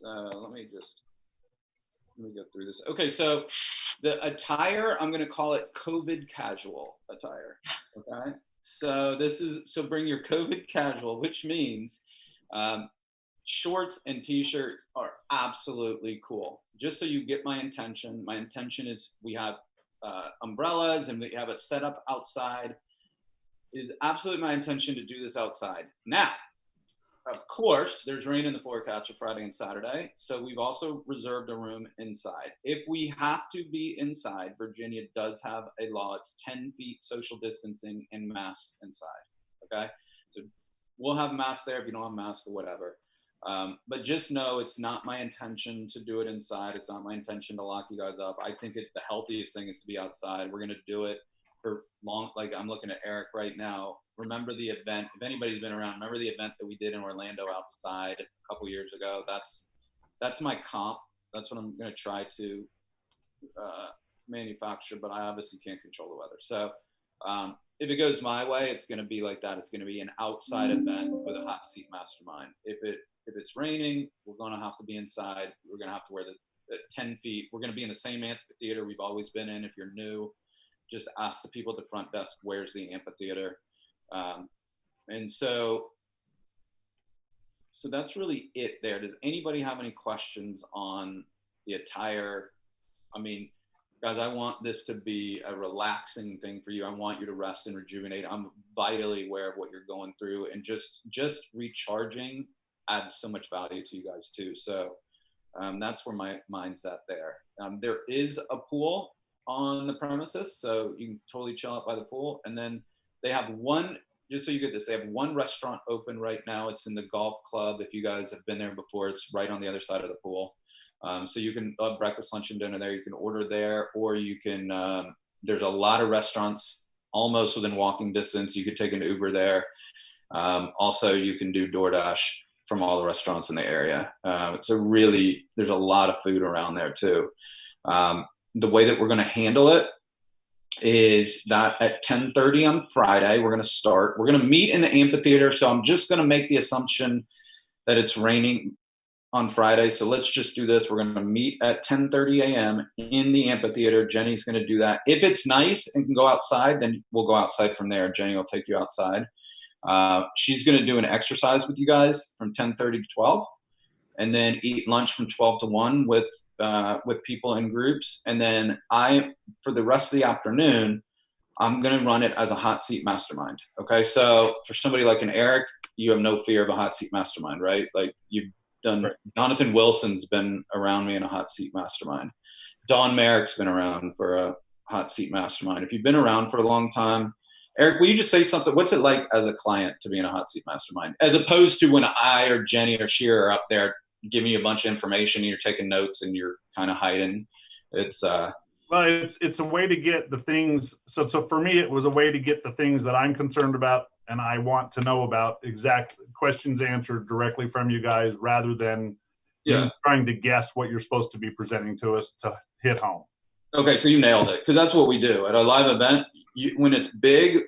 So let me go through this. Okay, so the attire, I'm gonna call it COVID casual attire. Okay, so bring your COVID casual, which means shorts and t-shirt are absolutely cool. Just so you get my intention is we have umbrellas and we have a setup outside. It is absolutely my intention to do this outside. Now, of course, there's rain in the forecast for Friday and Saturday, so we've also reserved a room inside. If we have to be inside, Virginia does have a law. It's 10 feet social distancing and masks inside, okay? So we'll have masks there if you don't have masks or whatever. But just know it's not my intention to do it inside. It's not my intention to lock you guys up. I think the healthiest thing is to be outside. We're going to do it for long. Like I'm looking at Eric right now. Remember the event. If anybody's been around, remember the event that we did in Orlando outside a couple years ago. That's my comp. That's what I'm going to try to manufacture, but I obviously can't control the weather. So if it goes my way, it's going to be like that. It's going to be an outside event with a hot seat mastermind. If it's raining, we're going to have to be inside. We're going to have to wear the 10 feet. We're going to be in the same amphitheater we've always been in. If you're new, just ask the people at the front desk, where's the amphitheater? And so that's really it there. Does anybody have any questions on the attire? I mean, guys, I want this to be a relaxing thing for you. I want you to rest and rejuvenate. I'm vitally aware of what you're going through, and just recharging adds so much value to you guys too. So that's where my mind's at there. There is a pool on the premises, so you can totally chill out by the pool. And then they have one, just so you get this, they have one restaurant open right now. It's in the golf club. If you guys have been there before, it's right on the other side of the pool. So you can have breakfast, lunch, and dinner there. You can order there, or you can, there's a lot of restaurants almost within walking distance. You could take an Uber there. Also, you can do DoorDash from all the restaurants in the area. There's a lot of food around there too. The way that we're going to handle it is that at 10:30 on Friday, we're going to meet in the amphitheater. So I'm just going to make the assumption that it's raining on Friday. So let's just do this. We're going to meet at 10:30 a.m. in the amphitheater. Jenny's going to do that. If it's nice and can go outside, then we'll go outside from there. Jenny will take you outside. She's going to do an exercise with you guys from 10:30 to 12, and then eat lunch from 12 to 1 with people in groups. And then for the rest of the afternoon, I'm going to run it as a hot seat mastermind. Okay. So for somebody like an Eric, you have no fear of a hot seat mastermind, right? Like you've done, right. Jonathan Wilson's been around me in a hot seat mastermind. Don Merrick's been around for a hot seat mastermind. If you've been around for a long time, Eric, will you just say something? What's it like as a client to be in a hot seat mastermind, as opposed to when I or Jenny or Sheer are up there giving you a bunch of information and you're taking notes and you're kind of hiding? It's it's a way to get the things. So for me, it was a way to get the things that I'm concerned about and I want to know about, exact questions answered directly from you guys, rather than trying to guess what you're supposed to be presenting to us to hit home. Okay, so you nailed it, because that's what we do at a live event. When it's big,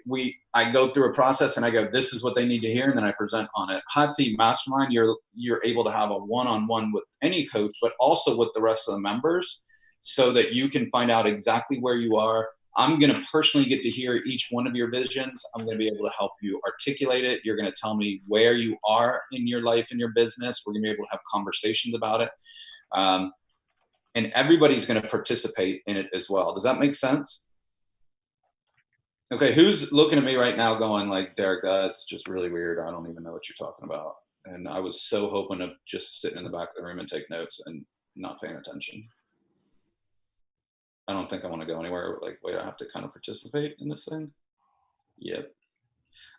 I go through a process and I go, this is what they need to hear, and then I present on it. Hot seat mastermind, you're able to have a one-on-one with any coach, but also with the rest of the members, so that you can find out exactly where you are. I'm going to personally get to hear each one of your visions. I'm going to be able to help you articulate it. You're going to tell me where you are in your life and your business. We're going to be able to have conversations about it. And everybody's going to participate in it as well. Does that make sense? Okay, who's looking at me right now going like, Derek, that's just really weird. I don't even know what you're talking about. And I was so hoping to just sit in the back of the room and take notes and not paying attention. I don't think I want to go anywhere. Like, wait, I have to kind of participate in this thing? Yep.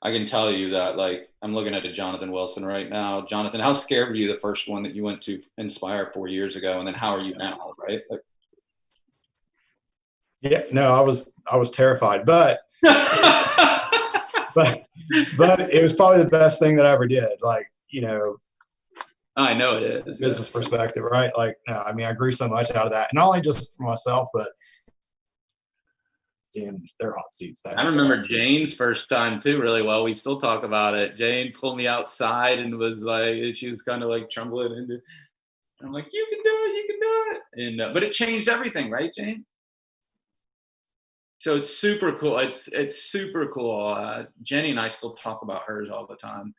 I can tell you that, like, I'm looking at a Jonathan Wilson right now. Jonathan, how scared were you the first one that you went to Inspire 4 years ago? And then how are you now, right? Like, yeah, no, I was terrified, but but it was probably the best thing that I ever did. Like, you know, I know it is. Business perspective, right? Like, no, I mean, I grew so much out of that, and not only just for myself, but in their hot seats. I remember Jane's first time too really well. We still talk about it. Jane pulled me outside and was like, she was kind of like trembling into. And I'm like, you can do it, you can do it. And but it changed everything, right, Jane? So it's super cool. It's super cool. Jenny and I still talk about hers all the time.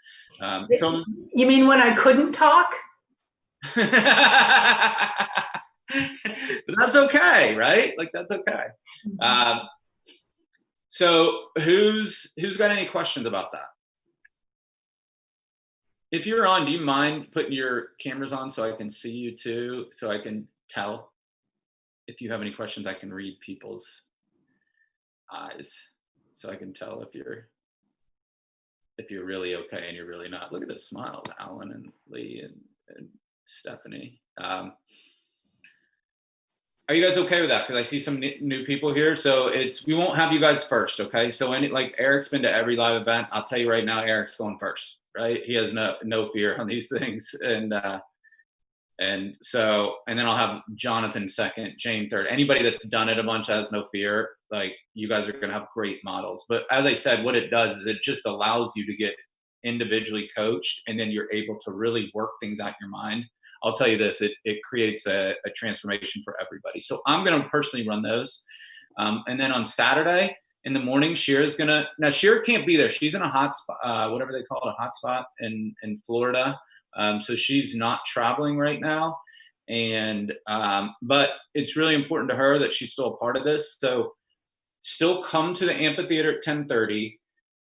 So you mean when I couldn't talk? but that's okay, right? Like that's okay. So who's got any questions about that? If you're on, do you mind putting your cameras on so I can see you too, so I can tell? If you have any questions, I can read people's eyes, so I can tell if you're really okay and you're really not. Look at the smiles, Alan and Lee and Stephanie. Are you guys okay with that? Because I see some new people here. So we won't have you guys first, okay? So like Eric's been to every live event. I'll tell you right now, Eric's going first, right? He has no fear on these things. And then I'll have Jonathan second, Jane third. Anybody that's done it a bunch has no fear. Like you guys are going to have great models. But as I said, what it does is it just allows you to get individually coached, and then you're able to really work things out in your mind. I'll tell you this, it creates a transformation for everybody. So I'm going to personally run those. And then on Saturday in the morning, Shira's going to, now Shira can't be there. She's in a hot spot, whatever they call it, a hot spot in Florida. So she's not traveling right now. And, but it's really important to her that she's still a part of this. So still come to the amphitheater at 10:30.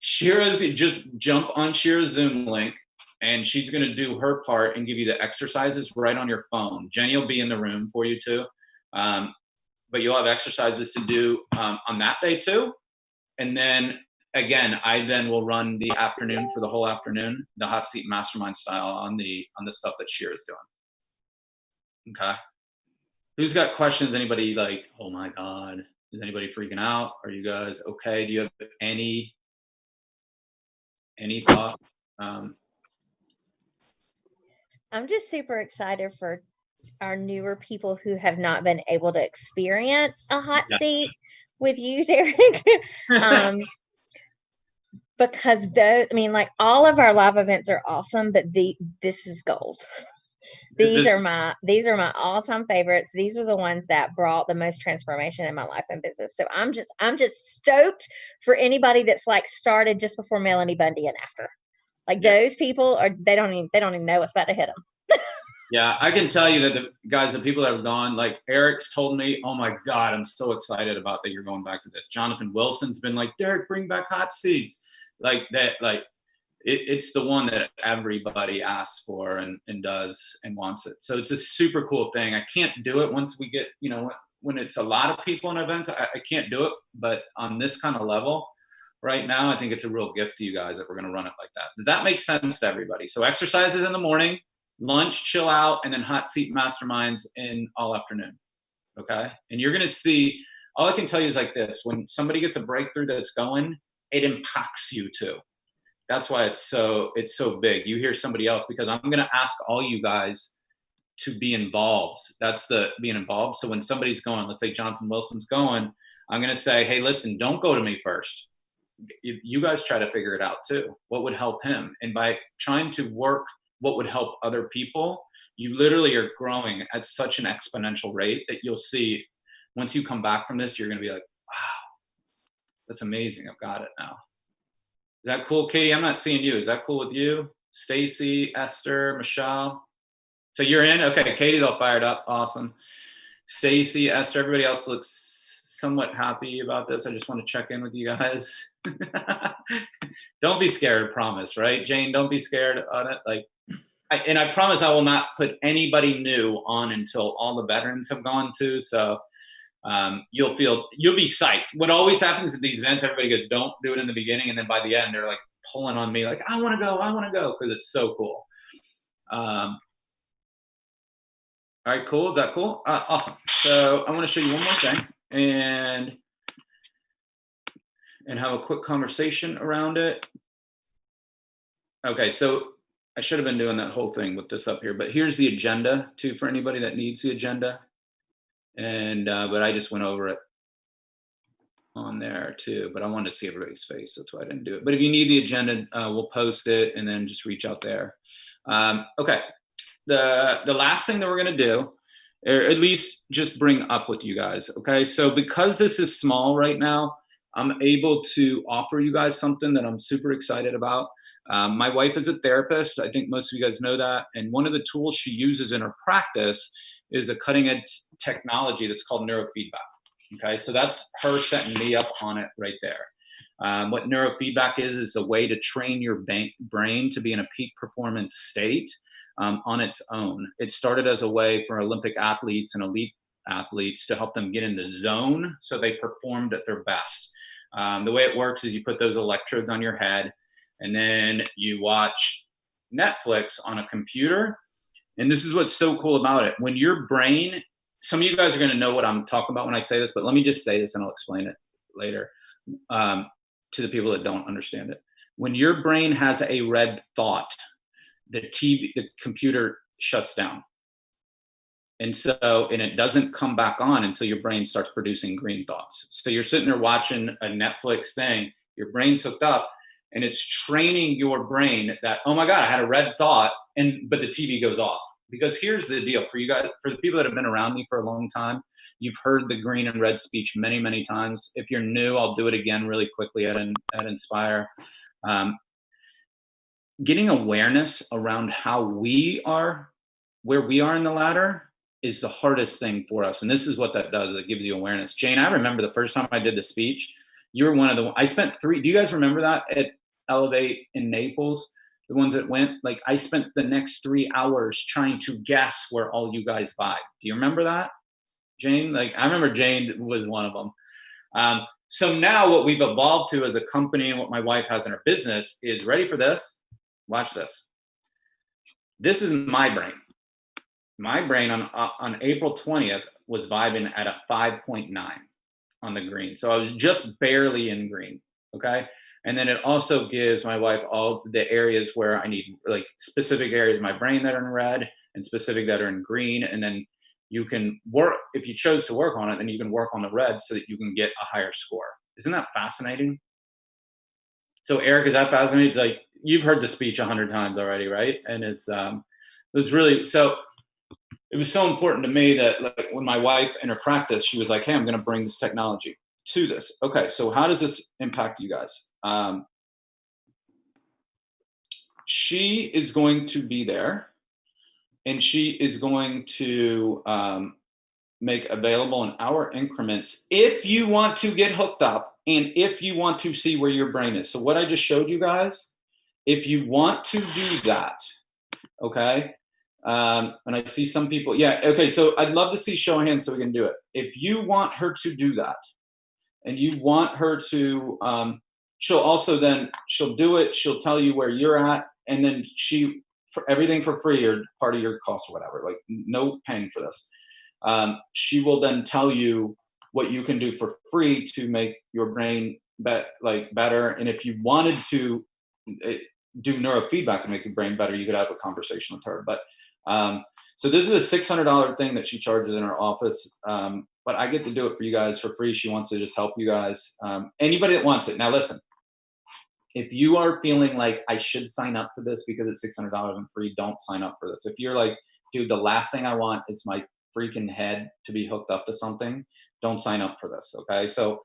Shira's, just jump on Shira's Zoom link, and she's going to do her part and give you the exercises right on your phone. Jenny will be in the room for you too. But you'll have exercises to do on that day too. And then again, I then will run the afternoon for the whole afternoon, the hot seat mastermind style on the stuff that Shira's doing. Okay. Who's got questions? Anybody like, oh my God, is anybody freaking out? Are you guys okay? Do you have any thought? I'm just super excited for our newer people who have not been able to experience a hot seat with you, Derek. Because like all of our live events are awesome, but this is gold. These are my all-time favorites. These are the ones that brought the most transformation in my life and business. So I'm just stoked for anybody that's like started just before Melanie Bundy and after. Like those people they don't even know what's about to hit them. Yeah, I can tell you that the people that have gone, like Eric's told me, oh my God, I'm so excited about that you're going back to this. Jonathan Wilson's been like, Derek, bring back hot seats. Like that, like it's the one that everybody asks for and does and wants it. So it's a super cool thing. I can't do it once we get, when it's a lot of people in events, I can't do it. But on this kind of level right now, I think it's a real gift to you guys that we're going to run it like that. Does that make sense to everybody? So exercises in the morning, lunch, chill out, and then hot seat masterminds in all afternoon. Okay. And you're going to see, all I can tell you is like this, when somebody gets a breakthrough that's going, it impacts you too. That's why it's so big. You hear somebody else, because I'm going to ask all you guys to be involved. That's the being involved. So when somebody's going, let's say Jonathan Wilson's going, I'm going to say, hey, listen, don't go to me first. You guys try to figure it out too. What would help him? And by trying to work what would help other people, you literally are growing at such an exponential rate that you'll see once you come back from this, you're going to be like, wow, that's amazing. I've got it now. Is that cool, Katie? I'm not seeing you. Is that cool with you? Stacy, Esther, Michelle? So you're in? Okay, Katie's all fired up. Awesome. Stacy, Esther, everybody else looks somewhat happy about this. I just want to check in with you guys. Don't be scared, I promise, right? Jane, don't be scared on it. I promise I will not put anybody new on until all the veterans have gone too. So you'll be psyched. What always happens at these events, everybody goes, don't do it in the beginning. And then by the end, they're like pulling on me like, I want to go. Cause it's so cool. All right, cool. Is that cool? Awesome. So I want to show you one more thing and have a quick conversation around it. Okay. So I should have been doing that whole thing with this up here, but here's the agenda too, for anybody that needs the agenda. And, but I just went over it on there too, but I wanted to see everybody's face. That's why I didn't do it. But if you need the agenda, we'll post it and then just reach out there. Okay. the last thing that we're going to do, or at least just bring up with you guys. Okay. So because this is small right now, I'm able to offer you guys something that I'm super excited about. My wife is a therapist. I think most of you guys know that. And one of the tools she uses in her practice is a cutting edge technology that's called neurofeedback. Okay. So that's her setting me up on it right there. What neurofeedback is a way to train your brain to be in a peak performance state on its own. It started as a way for Olympic athletes and elite athletes to help them get in the zone so they performed at their best. The way it works is you put those electrodes on your head and then you watch Netflix on a computer. And this is what's so cool about it. When your brain, some of you guys are going to know what I'm talking about when I say this, but let me just say this and I'll explain it later to the people that don't understand it. When your brain has a red thought, the computer shuts down. And it doesn't come back on until your brain starts producing green thoughts. So you're sitting there watching a Netflix thing, your brain's hooked up, and it's training your brain that, oh my God, I had a red thought, but the TV goes off. Because here's the deal for you guys, for the people that have been around me for a long time, you've heard the green and red speech many, many times. If you're new, I'll do it again really quickly at Inspire. Getting awareness around how where we are in the ladder is the hardest thing for us. And this is what that does. It gives you awareness. Jane, I remember the first time I did the speech, you were one of I spent do you guys remember that at Elevate in Naples? The ones that went, like I spent the next 3 hours trying to guess where all you guys vibe. Do you remember that, Jane? Like I remember Jane was one of them. So now what we've evolved to as a company and what my wife has in her business is, ready for this? Watch this. This is my brain. My brain on April 20th was vibing at a 5.9 on the green. So I was just barely in green. Okay. And then it also gives my wife all the areas where I need, like specific areas of my brain that are in red and specific that are in green. And then you can work, if you chose to work on it, then you can work on the red so that you can get a higher score. Isn't that fascinating? So Eric, is that fascinating? Like you've heard the speech 100 times already, right? And it was really, so it was so important to me that like when my wife in her practice, she was like, hey, I'm going to bring this technology to this. Okay. So how does this impact you guys? She is going to be there and she is going to make available in hour increments if you want to get hooked up and if you want to see where your brain is. So what I just showed you guys, if you want to do that, okay, and I see some people, yeah, okay, so I'd love to see show of hands so we can do it. If you want her to do that and you want her to, she'll do it, she'll tell you where you're at, and then for everything for free or part of your cost or whatever, like no paying for this. She will then tell you what you can do for free to make your brain better. And if you wanted to do neurofeedback to make your brain better, you could have a conversation with her. But so this is a $600 thing that she charges in her office. But I get to do it for you guys for free. She wants to just help you guys. Anybody that wants it. Now listen, if you are feeling like I should sign up for this because it's $600 and free, don't sign up for this. If you're like, dude, the last thing I want is my freaking head to be hooked up to something, don't sign up for this. Okay. So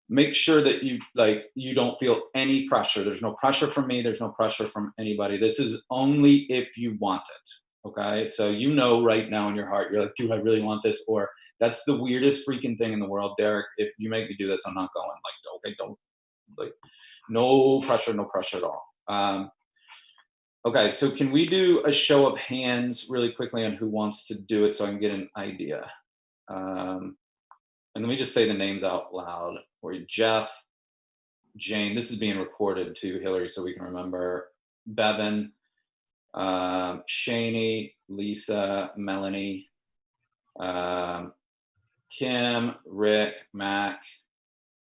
make sure that you don't feel any pressure. There's no pressure from me. There's no pressure from anybody. This is only if you want it. Okay. So, right now in your heart, you're like, dude, I really want this. Or that's the weirdest freaking thing in the world, Derek. If you make me do this, I'm not going. Like, okay, don't, like, no pressure at all. Okay, so can we do a show of hands really quickly on who wants to do it so I can get an idea? And let me just say the names out loud for you. Jeff, Jane, this is being recorded too, Hillary, so we can remember. Bevan, Shani, Lisa, Melanie, Kim, Rick, Mac.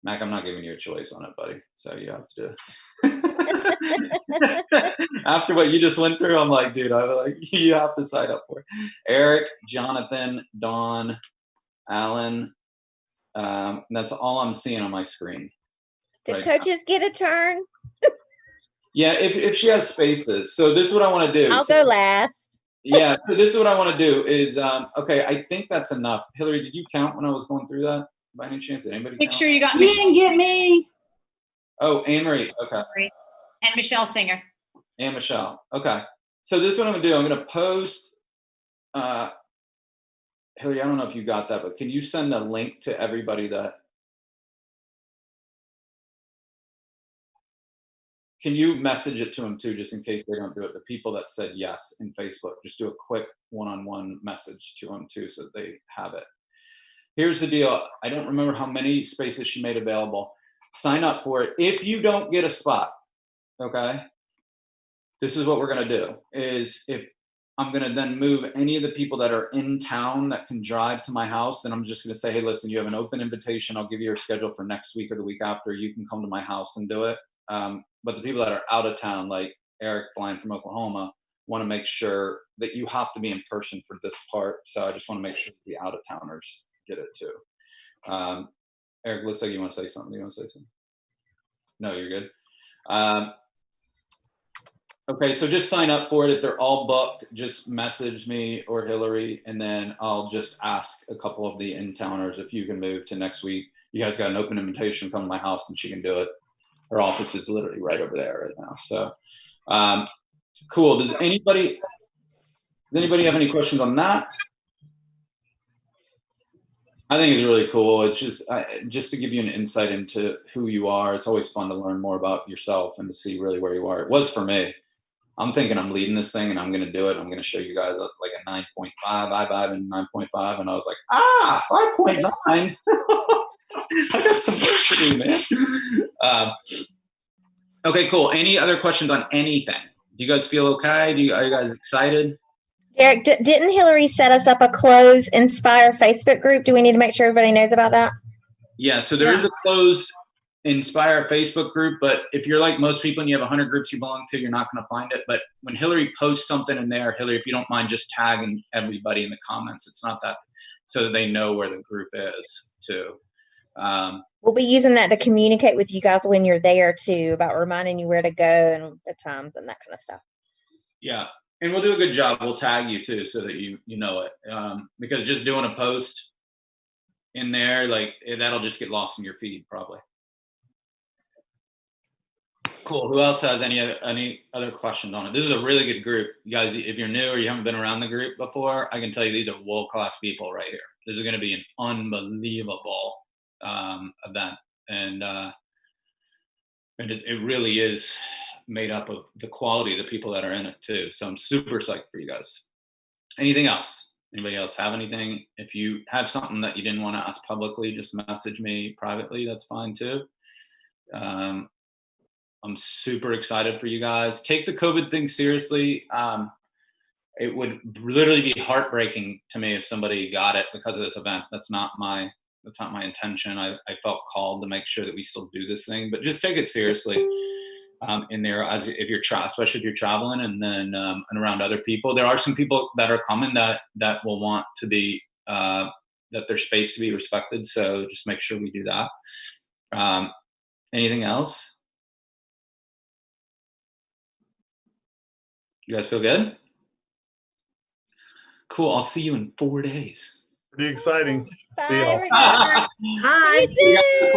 Mac, I'm not giving you a choice on it, buddy. So you have to do it. After what you just went through, I'm like, dude, you have to sign up for it. Eric, Jonathan, Dawn, Alan. That's all I'm seeing on my screen. Did coaches get a turn? Yeah, if she has spaces. So this is what I want to do. I'll go last. Yeah, so this is what I want to do is, okay, I think that's enough. Hillary, did you count when I was going through that by any chance? Did anybody Make count? sure you got You didn't get me. Oh, Anne Marie. Okay. and Michelle Singer. And Michelle. Okay. So this is what I'm going to do. I'm going to post, Hillary, I don't know if you got that, but can you send a link to everybody that, can you message it to them too, just in case they don't do it? The people that said yes in Facebook, just do a quick one-on-one message to them too, so they have it. Here's the deal. I don't remember how many spaces she made available. Sign up for it. If you don't get a spot, okay, this is what we're going to do is if I'm going to then move any of the people that are in town that can drive to my house, then I'm just going to say, hey, listen, you have an open invitation. I'll give you your schedule for next week or the week after. You can come to my house and do it. But the people that are out of town, like Eric flying from Oklahoma, want to make sure that you have to be in person for this part. So I just want to make sure the out of towners get it too. Eric, looks like you want to say something. You want to say something? No, you're good. Okay, so just sign up for it. If they're all booked, just message me or Hillary, and then I'll just ask a couple of the in-towners if you can move to next week. You guys got an open invitation, come to my house, and she can do it. Her office is literally right over there right now. So, cool. Does anybody have any questions on that? I think it's really cool. It's just to give you an insight into who you are. It's always fun to learn more about yourself and to see really where you are. It was for me. I'm thinking I'm leading this thing and I'm going to do it. I'm going to show you guys like a 9.5. I vibe in 9.5, and I was like, 5.9. I got some work to do, man. Okay, cool. Any other questions on anything? Do you guys feel okay? Are you guys excited? Derek, didn't Hillary set us up a close Inspire Facebook group? Do we need to make sure everybody knows about that? Yeah, so there is a closed Inspire Facebook group, but if you're like most people and you have 100 groups you belong to, you're not going to find it. But when Hillary posts something in there, Hillary, if you don't mind just tagging everybody in the comments, it's not that, so that they know where the group is too. We'll be using that to communicate with you guys when you're there too, about reminding you where to go and the times and that kind of stuff. Yeah, and we'll do a good job. We'll tag you too, so that you know it. Because just doing a post in there, like that'll just get lost in your feed probably. Cool. Who else has any other questions on it? This is a really good group, you guys. If you're new or you haven't been around the group before, I can tell you these are world-class people right here. This is going to be an unbelievable event, and it really is made up of the quality of the people that are in it too. So I'm super psyched for you guys. Anything else? Anybody else have anything? If you have something that you didn't want to ask publicly, just message me privately. That's fine too. I'm super excited for you guys. Take the COVID thing seriously. It would literally be heartbreaking to me if somebody got it because of this event. That's not my intention. I felt called to make sure that we still do this thing, but just take it seriously in there, as if you're especially if you're traveling, and then and around other people. There are some people that are coming that will want to be that their space to be respected. So just make sure we do that. Anything else? You guys feel good? Cool. I'll see you in 4 days. Pretty exciting. Bye, See y'all. everybody. Hi. See you soon.